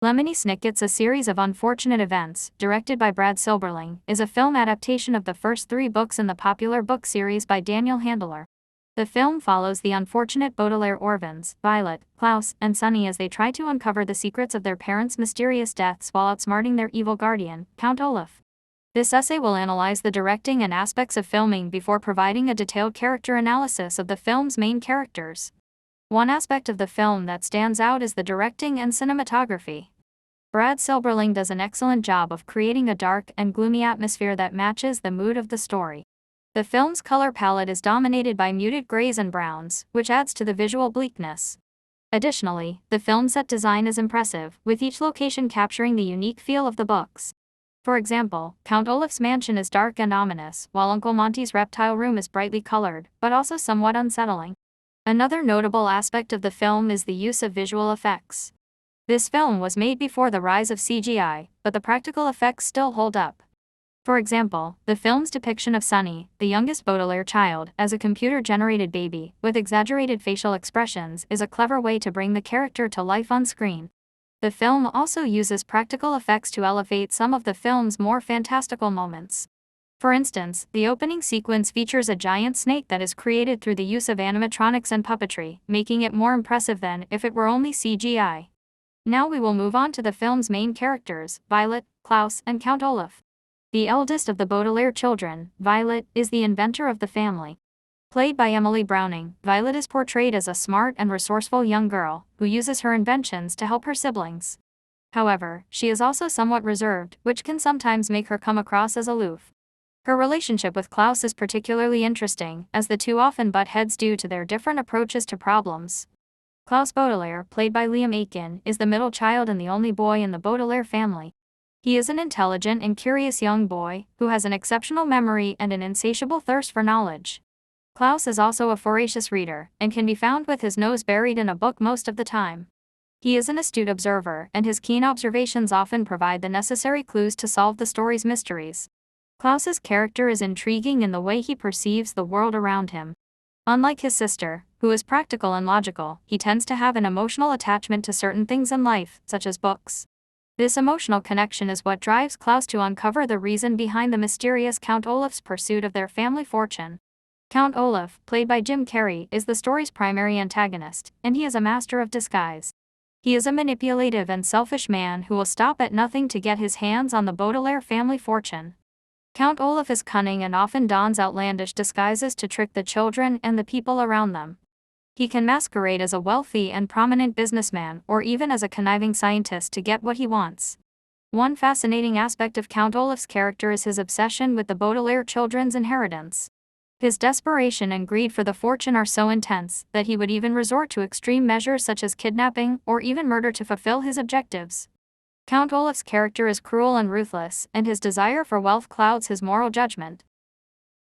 Lemony Snicket's A Series of Unfortunate Events, directed by Brad Silberling, is a film adaptation of the first 3 books in the popular book series by Daniel Handler. The film follows the unfortunate Baudelaire orphans, Violet, Klaus, and Sunny as they try to uncover the secrets of their parents' mysterious deaths while outsmarting their evil guardian, Count Olaf. This essay will analyze the directing and aspects of filming before providing a detailed character analysis of the film's main characters. One aspect of the film that stands out is the directing and cinematography. Brad Silberling does an excellent job of creating a dark and gloomy atmosphere that matches the mood of the story. The film's color palette is dominated by muted grays and browns, which adds to the visual bleakness. Additionally, the film set design is impressive, with each location capturing the unique feel of the books. For example, Count Olaf's mansion is dark and ominous, while Uncle Monty's reptile room is brightly colored, but also somewhat unsettling. Another notable aspect of the film is the use of visual effects. This film was made before the rise of CGI, but the practical effects still hold up. For example, the film's depiction of Sunny, the youngest Baudelaire child, as a computer-generated baby, with exaggerated facial expressions, is a clever way to bring the character to life on screen. The film also uses practical effects to elevate some of the film's more fantastical moments. For instance, the opening sequence features a giant snake that is created through the use of animatronics and puppetry, making it more impressive than if it were only CGI. Now we will move on to the film's main characters, Violet, Klaus, and Count Olaf. The eldest of the Baudelaire children, Violet, is the inventor of the family. Played by Emily Browning, Violet is portrayed as a smart and resourceful young girl, who uses her inventions to help her siblings. However, she is also somewhat reserved, which can sometimes make her come across as aloof. Her relationship with Klaus is particularly interesting, as the two often butt heads due to their different approaches to problems. Klaus Baudelaire, played by Liam Aiken, is the middle child and the only boy in the Baudelaire family. He is an intelligent and curious young boy, who has an exceptional memory and an insatiable thirst for knowledge. Klaus is also a voracious reader, and can be found with his nose buried in a book most of the time. He is an astute observer, and his keen observations often provide the necessary clues to solve the story's mysteries. Klaus's character is intriguing in the way he perceives the world around him. Unlike his sister, who is practical and logical, he tends to have an emotional attachment to certain things in life, such as books. This emotional connection is what drives Klaus to uncover the reason behind the mysterious Count Olaf's pursuit of their family fortune. Count Olaf, played by Jim Carrey, is the story's primary antagonist, and he is a master of disguise. He is a manipulative and selfish man who will stop at nothing to get his hands on the Baudelaire family fortune. Count Olaf is cunning and often dons outlandish disguises to trick the children and the people around them. He can masquerade as a wealthy and prominent businessman or even as a conniving scientist to get what he wants. One fascinating aspect of Count Olaf's character is his obsession with the Baudelaire children's inheritance. His desperation and greed for the fortune are so intense that he would even resort to extreme measures such as kidnapping or even murder to fulfill his objectives. Count Olaf's character is cruel and ruthless, and his desire for wealth clouds his moral judgment.